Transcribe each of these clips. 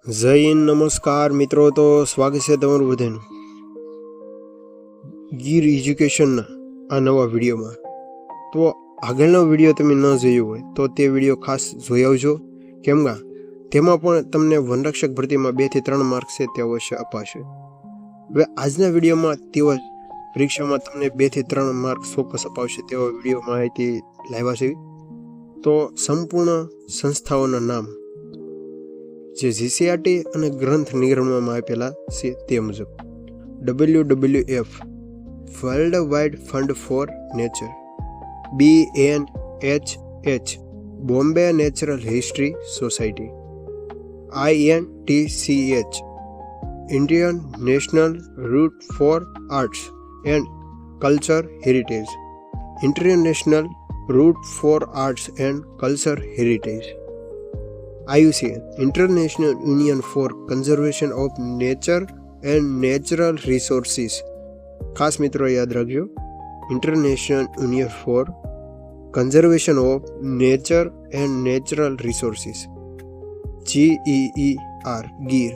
જય હિન્દ, નમસ્કાર મિત્રો. તો સ્વાગત છે તમારું બધાનું ગીર એજ્યુકેશનના આ નવા વિડીયોમાં. તો આગળનો વિડીયો તમે ન જોયો હોય તો તે વિડીયો ખાસ જોઈ આવજો, કેમ કે તેમાં પણ તમને વનરક્ષક ભરતીમાં 2 થી 3 માર્ક છે તે અવશ્ય અપાશે. હવે આજના વિડીયોમાં તેઓ પરીક્ષામાં તમને 2 થી 3 માર્ક ચોક્કસ અપાવશે તેવા વિડીયો માહિતી લાવ્યા છે. તો સંપૂર્ણ સંસ્થાઓના નામ જે જીસીઆરટી અને ગ્રંથ નિગમનમાં આપેલા છે તે મુજબ: WWF world wide fund for nature, BNHH Bombay natural history society, INTCH Indian national route for arts and culture heritage, international route for arts and culture heritage, IUCN international union for conservation of nature and natural resources. ખાસ મિત્રો યાદ રાખજો, international union for conservation of nature and natural resources, GEER Gir,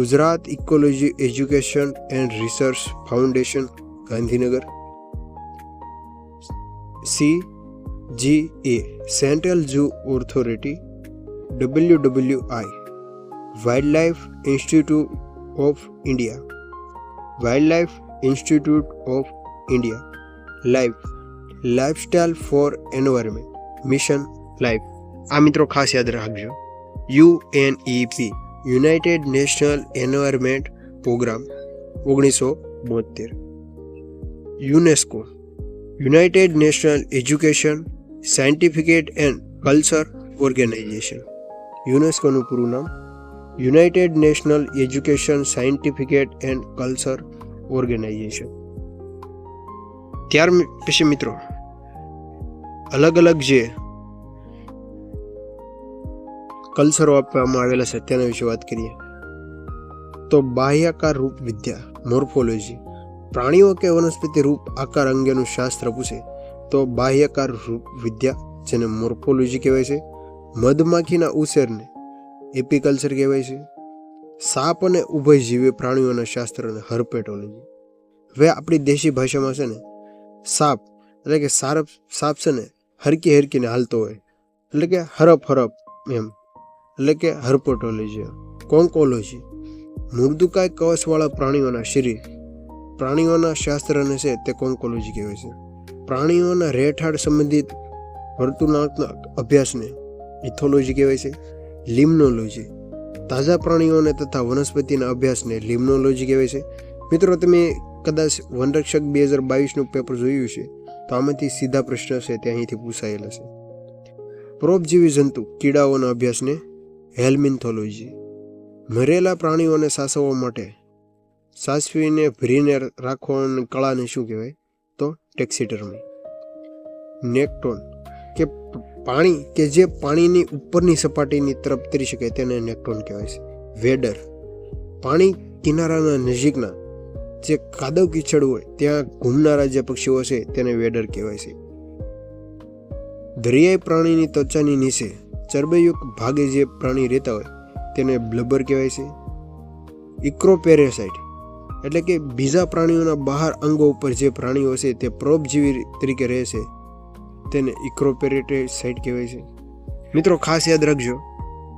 Gujarat ecology education and research foundation Gandhinagar, CGA central zoo authority, WWI wildlife institute of India, wildlife institute of India, lifestyle for environment mission life. આ મિત્રો ખાસ યાદ રાખજો, UNEP united national environment programme 1972, UNESCO united national education scientific and culture organization. યુનેસ્કોનું પૂરું નામ united national education scientific and culture organization. ત્યાર પછી મિત્રો અલગ અલગ જે કલ્ચરો આપવામાં આવેલા છે તેના વિશે વાત કરીએ તો બાહ્યાકાર રૂપ વિદ્યા, મોર્ફોલોજી. પ્રાણીઓ કે વનસ્પતિ રૂપ આકાર અંગેનું શાસ્ત્ર પૂછે તો બાહ્યાકાર રૂપ વિદ્યા, જેને મોર્ફોલોજી કહેવાય છે. મધમાખીના ઉછેરને એપીકલ્ચર કહેવાય છે. સાપ અને ઉભયજીવી પ્રાણીઓના શાસ્ત્રને હર્પેટોલોજી. હવે આપણી દેશી ભાષામાં છે ને સાપ એટલે કે સાપ છે ને હરકીને હાલતો હોય એટલે કે હરપ એમ, એટલે કે હર્પેટોલોજી. કોન્કોલોજી મૃદુકાય કવચવાળા પ્રાણીઓના શરીર, પ્રાણીઓના શાસ્ત્રને છે તે કોન્કોલોજી કહેવાય છે. પ્રાણીઓના રહેઠાણ સંબંધિત વર્તનાત્મક અભ્યાસને ઇથોલોજી કહેવાય છે. લિમ્નોલોજી તાજા પ્રાણીઓને તથા વનસ્પતિના અભ્યાસને લિમ્નોલોજી કહેવાય છે. મિત્રો તમે કદાચ વનરક્ષક 2022નું પેપર જોયું છે તો આમાંથી સીધા પ્રશ્ન છે તે અહીંથી પૂછાયેલા છે. પરોપજીવી જંતુ કીડાઓના અભ્યાસને હેલ્મિન્થોલોજી. મરેલા પ્રાણીઓને સાચવવા માટે સાચવીને ભરીને રાખવાની કળાને શું કહેવાય તો ટેક્સીટર્મી. નેક્ટોન કે પાણી કે જે પાણીની ઉપરની સપાટીની તરફ તરી શકે તેને નેક્ટોન કહેવાય છે. વેડર પાણી કિનારાના નજીકના જે કાદવ કીચડ હોય ત્યાં ઘૂમનારા જે પક્ષીઓ છે તેને વેડર કહેવાય છે. દરિયાઈ પ્રાણીની ત્વચાની નીચે ચરબીયુક્ત ભાગે જે પ્રાણી રહેતા હોય તેને બ્લબર કહેવાય છે. ઇક્રોપેરેસાઇટ એટલે કે બીજા પ્રાણીઓના બહાર અંગો ઉપર જે પ્રાણીઓ છે તે પરોપજીવી તરીકે રહે છે તેને ઇક્રોપેરેસાઇટ કહેવાય છે. મિત્રો ખાસ યાદ રાખજો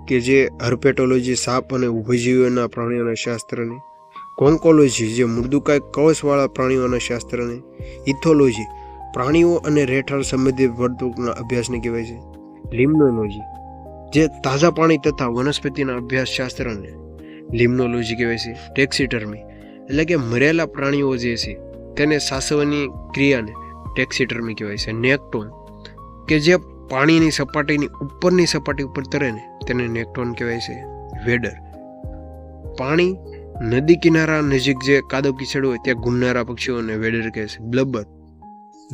કે જે હર્પેટોલોજી સાપ અને ઉભયજીવીઓના પ્રાણીઓના શાસ્ત્રને, કોન્કોલોજી જે મૃદુકાય કવચવાળા પ્રાણીઓના શાસ્ત્રને, ઇથોલોજી પ્રાણીઓ અને રહેઠાણ સંબંધિત વર્તણૂકના અભ્યાસને કહેવાય છે. લિમ્નોલોજી જે તાજા પાણી તથા વનસ્પતિના અભ્યાસ શાસ્ત્રને લિમ્નોલોજી કહેવાય છે. ટેક્સીટર્મી એટલે કે મરેલા પ્રાણીઓ જે છે તેને સાચવવાની ક્રિયાને ટેક્સીટર્મી કહેવાય છે. નેક્ટોન કે જે પાણીની સપાટીની ઉપરની સપાટી ઉપર તરે ને તેને નેક્ટોન કહેવાય છે. વેડર પાણી નદી કિનારા નજીક જે કાદવ કીચડ હોય ત્યાં ઘૂમનારા પક્ષીઓને વેડર કહે છે. બ્લબર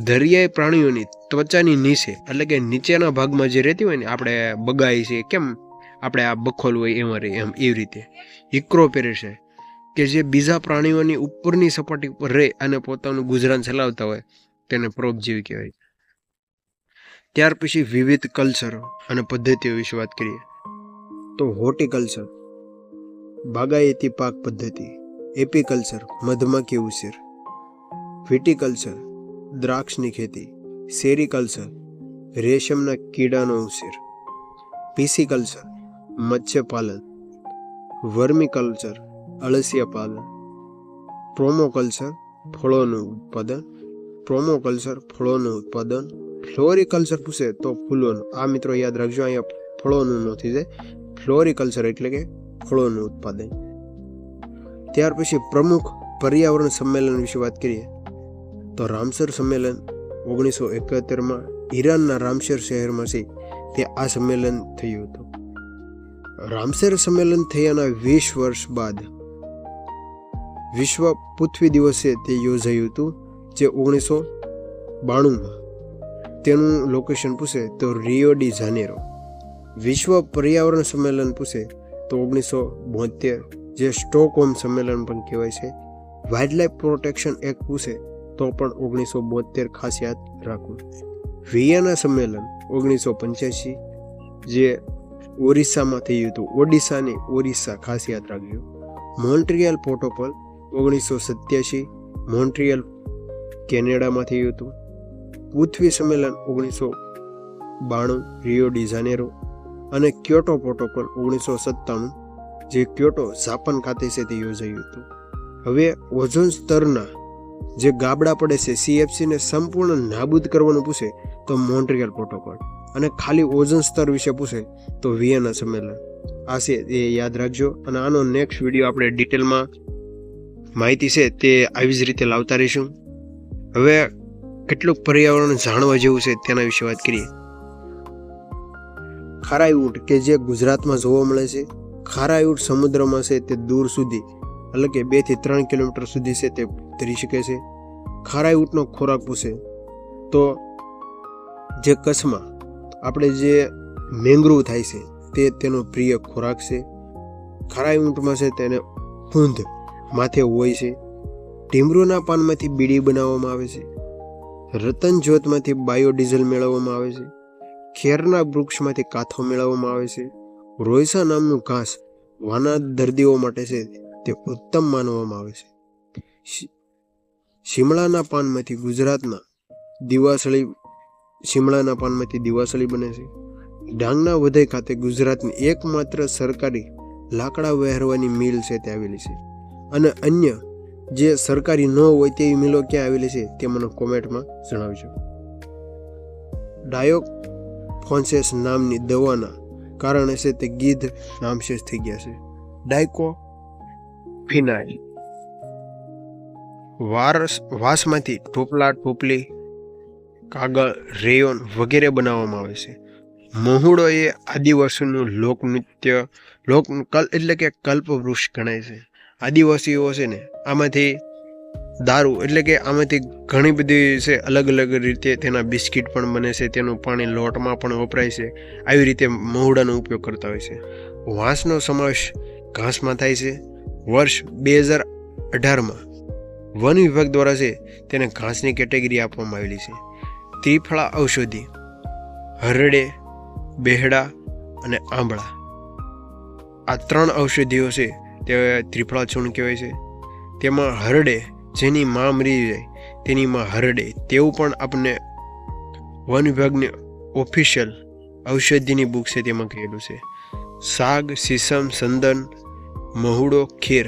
દરિયાઈ પ્રાણીઓની ત્વચાની નીચે એટલે કે નીચેના ભાગમાં જે રહેતી હોય ને, આપણે બગાઈ છે કેમ આપણે આ બખોલ હોય એમાં રહે એમ, એવી રીતે. ઇક્રોપેરેસાઇટ કે જે બીજા પ્રાણીઓની ઉપરની સપાટી ઉપર રહે અને પોતાનું ગુજરાન ચલાવતા હોય તેને પરોપજીવી કહેવાય. ત્યાર પછી વિવિધ કલ્ચરો અને પદ્ધતિઓ વિશે વાત કરીએ તો હોર્ટિકલ્ચર બાગાયતી પાક પદ્ધતિ, એપીકલ્ચર મધમાખી ઉછેર, વિટીકલ્ચર દ્રાક્ષની ખેતી, સેરીકલ્ચર રેશમના કીડાનો ઉછેર, પીસીકલ્ચર મત્સ્યપાલન, વર્મિકલ્ચર અળસિયા પાલન, પ્રોમોકલ્ચર ફળોનું ઉત્પાદન, ફ્લોરિકલ્ચર પૂછે તો ફૂલોનું. આ મિત્રો યાદ રાખજો, અહીંયા ફળોનું નથી જાય, ફ્લોરિકલ્ચર એટલે કે ફળોનું ઉત્પાદન. ત્યાર પછી પ્રમુખ પર્યાવરણ સંમેલન વિશે વાત કરીએ તો રામસર સંમેલન 1971માં ઈરાનના રામસર શહેરમાં છે તે આ સંમેલન થયું હતું. રામસર સંમેલન થયાના 20 વર્ષ બાદ વિશ્વ પૃથ્વી દિવસે તે યોજાયું હતું, જે 1992માં. તેનું લોકેશન પૂછે તો રિયો ડી જાનેરો. વિશ્વ પર્યાવરણ સંમેલન પૂછે તો 1972, જે સ્ટોકહોમ સંમેલન પણ કહેવાય છે. વાઇલ્ડલાઇફ પ્રોટેક્શન એક્ટ પૂછે તો પણ 1972 ખાસ યાદ રાખવું. વિયેના સંમેલન 1985, જે ઓરિસ્સામાં થયું હતું. ઓરિસ્સા ખાસ યાદ રાખજો. મોન્ટ્રિયલ પ્રોટોકોલ 1987, મોન્ટ્રિયલ કેનેડામાં થયું હતું. પૃથ્વી સંમેલન 1992, રિયો ડી જાનેરો. અને ક્યોટો પ્રોટોકોલ 1997, જે ક્યોટો જાપાન ખાતે છે તે યોજાયું હતું. હવે ઓઝોન સ્તરના જે ગાબડા પડે છે CFCને સંપૂર્ણ નાબૂદ કરવાનું પૂછે તો મોન્ટ્રિયલ પ્રોટોકોલ, અને ખાલી ઓઝોન સ્તર વિશે પૂછે તો વિયેના સંમેલન. આ છે એ યાદ રાખજો. અને આનો નેક્સ્ટ વિડીયો આપણે ડિટેલમાં માહિતી છે તે આવી જ રીતે લાવતા રહીશું. હવે કેટલુંક પર્યાવરણ જાણવા જેવું છે તેના વિશે વાત કરીએ. ખારાઈ ઊંટ કે જે ગુજરાતમાં જોવા મળે છે. ખારાઈ ઊંટ સમુદ્રમાં છે તે દૂર સુધી, એટલે કે 2 થી 3 કિલોમીટર સુધી છે તે તરી શકે છે. ખારાઈ ઊંટનો ખોરાક પૂછે તો જે કચ્છમાં આપણે જે મેંગ્રુવ થાય છે તે તેનો પ્રિય ખોરાક છે. ખારાઈ ઊંટમાં છે તેને ફૂંદ માથે હોય છે. ટીમરૂના પાનમાંથી બીડી બનાવવામાં આવે છે. રતન જ્યોતમાંથી બાયોડીઝલ મેળવવામાં આવે છે. ખેરના વૃક્ષમાંથી કાથો મેળવવામાં આવે છે. રોયસા નામનું ઘાસ વાના દર્દીઓ માટે છે તે ઉત્તમ માનવામાં આવે છે. શિમળાના પાનમાંથી દિવાસળી બને છે. ડાંગના વધઈ ખાતે ગુજરાતની એકમાત્ર સરકારી લાકડા વહેરવાની મિલ છે તે આવેલી છે. અને અન્ય જે સરકારી ન હોય તેવી મિલો ક્યાં આવેલી છે તે મને કોમેન્ટમાં જણાવજો. ડાયોફોન્સેસ નામની દવાના કારણે છે તે ગીધ નામશેષ થઈ ગયા છે. ડાયકોફિનાઇલ વાંસમાંથી ટોપલા, ટોપલી, કાગળ, રેયોન વગેરે બનાવવામાં આવે છે. મહુડો એ આદિવાસીનું લોકનૃત્ય એટલે કે કલ્પવૃક્ષ ગણાય છે. આદિવાસીઓ છે ને આમાંથી દારૂ એટલે કે આમાંથી ઘણી બધી છે અલગ અલગ રીતે તેના બિસ્કિટ પણ બને છે, તેનું પાણી લોટમાં પણ વપરાય છે. આવી રીતે મહુડાનો ઉપયોગ કરતા હોય છે. વાંસનો સમાવેશ ઘાસમાં થાય છે. વર્ષ 2018માં વન વિભાગ દ્વારા છે તેને ઘાસની કેટેગરી આપવામાં આવેલી છે. ત્રિફળા ઔષધિ હરડે, બેહડા અને આંબળા, આ 3 ઔષધિઓ છે તે ત્રિફળા ચૂર્ણ કહેવાય છે. તેમાં હરડે, જેની માં મરી જાય તેની માં હરડે, તેવું પણ આપણને વન વિભાગની ઓફિશિયલ ઔષધિની બુક છે તેમાં કહેલું છે. સાગ, સીસમ, સંદન, મહુડો, ખેર,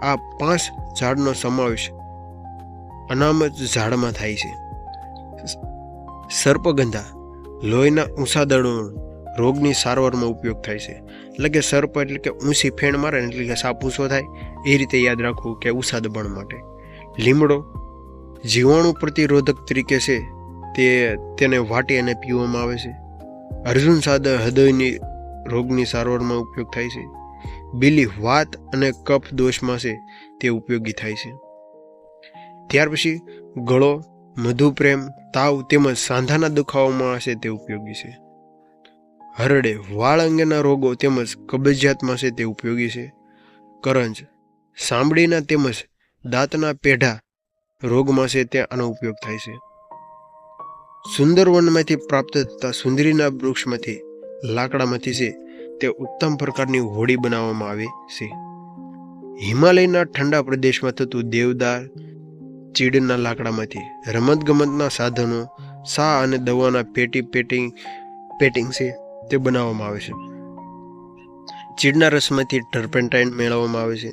આ 5 ઝાડનો સમાવેશ અનામત ઝાડમાં થાય છે. સર્પગંધા લોહીના ઊંચા દળો રોગની સારવારમાં ઉપયોગ થાય છે. એટલે કે સર્પ એટલે કે ઊંચી ફેણ મારે ને એટલે કે સાપ ઊંચો થાય, એ રીતે યાદ રાખવું કે ઊંચા દબાણ માટે. લીમડો જીવાણુ પ્રતિરોધક તરીકે છે તેને વાટી અને પીવામાં આવે છે. અર્જુન સાદર હૃદયની રોગની સારવારમાં ઉપયોગ થાય છે. બીલી વાત અને કફ દોષમાં છે તે ઉપયોગી થાય છે. ત્યાર પછી ગળો, મધુપ્રેમ, તાવ તેમજ સાંધાના દુખાવામાં છે તે ઉપયોગી છે. હરડે વાળ અંગેના રોગો તેમજ કબજિયાતમાં છે તે ઉપયોગી છે. કરંજ સાંભળીના તેમજ દાંતના પેઢા રોગમાં છે તે આનો ઉપયોગ થાય છે. સુંદરવનમાંથી પ્રાપ્ત થતા સુંદરીના વૃક્ષમાંથી લાકડામાંથી છે તે ઉત્તમ પ્રકારની હોડી બનાવવામાં આવે છે. હિમાલયના ઠંડા પ્રદેશમાં થતું દેવદાર ચીડના લાકડામાંથી રમતગમતના સાધનો, શા અને દવાના પેટિંગ છે તે બનાવવામાં આવે છે. ચીડના રસમાંથી ટર્પેન્ટાઇન મેળવવામાં આવે છે.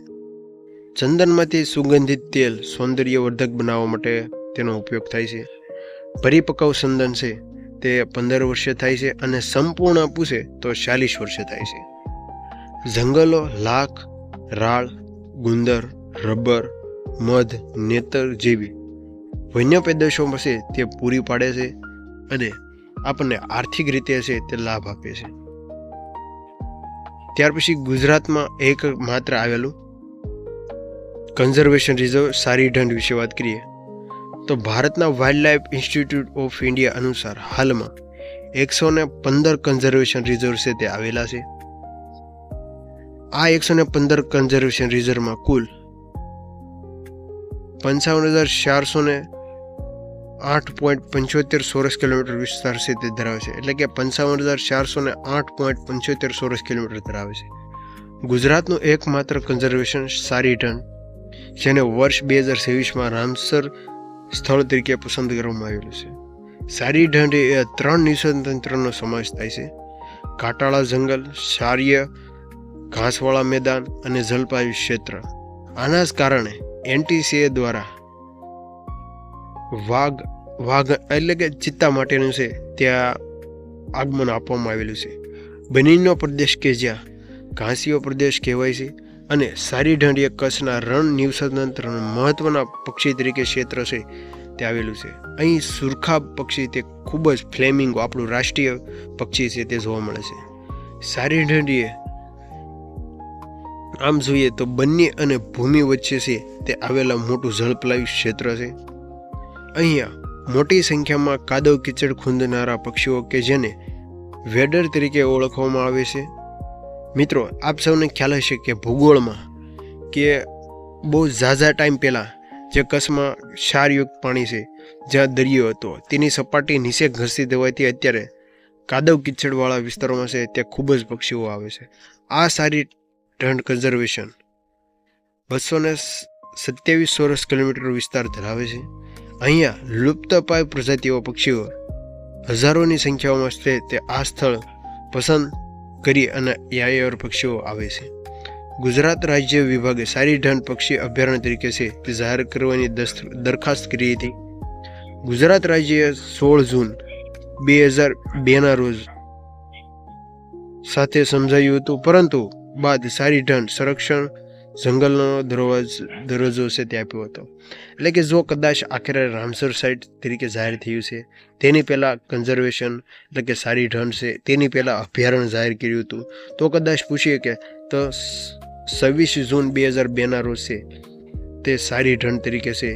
ચંદનમાંથી સુગંધિત તેલ સૌંદર્યવર્ધક બનાવવા માટે તેનો ઉપયોગ થાય છે. પરિપક્વ ચંદન છે તે 15 વર્ષે થાય છે અને સંપૂર્ણ પૂછે તો 40 વર્ષે થાય છે. જંગલો લાખ, રાળ, ગુંદર, રબર, મધ, નેતર જેવી વન્ય પેદાશોમાં છે તે પૂરી પાડે છે અને આપણને આર્થિક રીતે છે તે લાભ આપે છે. ત્યાર પછી ગુજરાતમાં એક માત્ર આવેલું કન્ઝર્વેશન રિઝર્વ સારીઢંઢ વિશે વાત કરીએ તો ભારતના વાઇલ્ડલાઇફ ઇન્સ્ટિટ્યૂટ ઓફ ઇન્ડિયા અનુસાર હાલમાં 115 કન્ઝર્વેશન રિઝર્વ છે તે આવેલા છે. આ 115 કન્ઝર્વેશન રિઝર્વમાં કુલ 55,408.75 ચોરસ કિલોમીટર વિસ્તાર છે તે ધરાવે છે. એટલે કે 55,408.75 ચોરસ કિલોમીટર ધરાવે છે. ગુજરાતનું એકમાત્ર કન્ઝર્વેશન સારીઢંઢ જેને વર્ષ 2026માં રામસર સ્થળ તરીકે પસંદ કરવામાં આવેલું છે. સારીઢંઢ એ 3 નિષેધ તંત્રનો સમાવેશ થાય છે: કાંટાળા જંગલ, ક્ષારીય ઘાસવાળા મેદાન અને જલપાયુ ક્ષેત્ર. આના જ કારણે NTCA દ્વારા વાઘ એટલે કે ચિત્તા માટેનું છે ત્યાં આગમન આપવામાં આવેલું છે. બનીનો પ્રદેશ કે જ્યાં ઘાસીયો પ્રદેશ કહેવાય છે અને સારીઢંઢ એ કચ્છના રણ નિવસનતંત્રનું મહત્વના પક્ષી તરીકે ક્ષેત્ર છે તે આવેલું છે. અહીં સુરખાબ પક્ષી તે ખૂબ જ ફ્લેમિંગો આપણું રાષ્ટ્રીય પક્ષી છે તે જોવા મળે છે. સારીઢંઢ એ આમ જોઈએ તો બંને અને ભૂમિ વચ્ચે છે તે આવેલા મોટું જળપ્લાયુ ક્ષેત્ર છે. અહીંયા મોટી સંખ્યામાં કાદવ કીચડ ખૂંદનારા પક્ષીઓ કે જેને વેડર તરીકે ઓળખવામાં આવે છે. મિત્રો, આપ સૌને ખ્યાલ હશે કે ભૂગોળમાં કે બહુ ઝાઝા ટાઈમ પહેલાં જે કચ્છમાં ક્ષારયુક્ત પાણી છે જ્યાં દરિયો હતો તેની સપાટી નીચે ઘસી દેવાથી અત્યારે કાદવ કીચડવાળા વિસ્તારોમાં છે ત્યાં ખૂબ જ પક્ષીઓ આવે છે. આ સારીઢંઢ કન્ઝર્વેશન 227 ચોરસ કિલોમીટર વિસ્તાર ધરાવે છે. અહીંયા લુપ્તપ્રાય પ્રજાતિઓ પક્ષીઓ હજારોની સંખ્યામાં છે તે આ સ્થળ પસંદ કરી અને યાયાવર પક્ષીઓ આવે છે. ગુજરાત રાજ્ય વિભાગે સારીઢંઢ પક્ષી અભયારણ્ય તરીકે છે તે જાહેર કરવાની દરખાસ્ત કરી હતી. ગુજરાત રાજ્યએ 16 જૂન 2002ના રોજ સાથે સમજાયું હતું, પરંતુ બાદ સારીઢંઢ સંરક્ષણ જંગલનો દરજ્જો છે તે આપ્યો હતો. એટલે કે જો કદાચ આખરે રામસર સાઇટ તરીકે જાહેર થયું છે તેની પહેલાં કન્ઝર્વેશન એટલે કે સારીઢંઢ છે તેની પહેલાં અભયારણ્ય જાહેર કર્યું હતું તો કદાચ પૂછીએ કે તો 26 જૂન 2002ના રોજ છે તે સારીઢંઢ તરીકે છે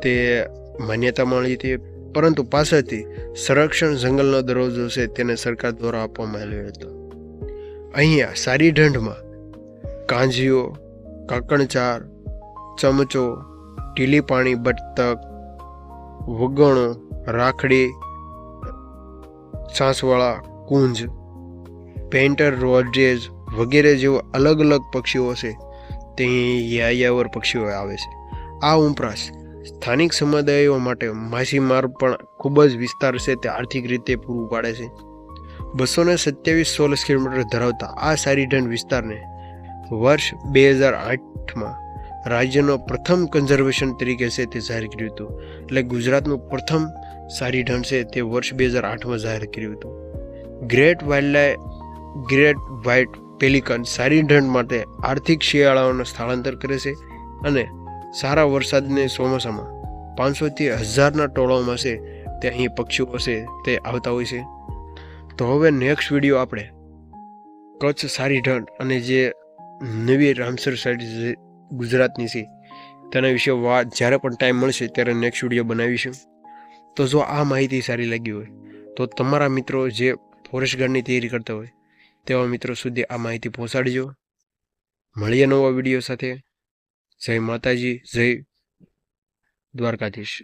તે માન્યતા મળી હતી, પરંતુ પાછળથી સંરક્ષણ જંગલનો દરજ્જો છે તેને સરકાર દ્વારા આપવામાં આવ્યો હતો. અહીંયા સારીઢંઢમાં કાંજીઓ, કાકણચાર, ચમચો, ટીલીપાણી બતક, વગણો, રાખડી, છાસવાળા કુંજ, પેન્ટર રોડ્રેજ વગેરે જેવા અલગ અલગ પક્ષીઓ છે તે યાયાવર પક્ષીઓ આવે છે. આ ઉપરાંત સ્થાનિક સમુદાયો માટે માછીમાર પણ ખૂબ જ વિસ્તાર છે તે આર્થિક રીતે પૂરું પાડે છે. 227 ચોરસ કિલોમીટર ધરાવતા આ સારીઢંઢ વિસ્તારને વર્ષ 2008માં રાજ્યનો પ્રથમ કન્ઝર્વેશન તરીકે છે તે જાહેર કર્યું હતું. એટલે ગુજરાતનું પ્રથમ સારીઢંઢ છે તે વર્ષ 2008માં જાહેર કર્યું હતું. ગ્રેટ વ્હાઇટ પેલિકન સારીઢંઢ માટે આર્થિક શિયાળાઓનું સ્થળાંતર કરે છે અને સારા વરસાદને ચોમાસામાં 500થી 1000ના ટોળામાં છે તે અહીં પક્ષીઓ છે તે આવતા હોય છે. તો હવે નેક્સ્ટ વિડીયો આપણે કચ્છ સારીઢંઢ અને જે નવી રામસર સાઇટ ગુજરાતની છે તેના વિશે વાત જ્યારે પણ ટાઈમ મળશે ત્યારે નેક્સ્ટ વિડીયો બનાવીશું. તો જો આ માહિતી સારી લાગી હોય તો તમારા મિત્રો જે ફોરેસ્ટ ગાર્ડની તૈયારી કરતા હોય તેવા મિત્રો સુધી આ માહિતી પહોંચાડજો. મળીએ નવા વિડીયો સાથે. જય માતાજી, જય દ્વારકાધીશ.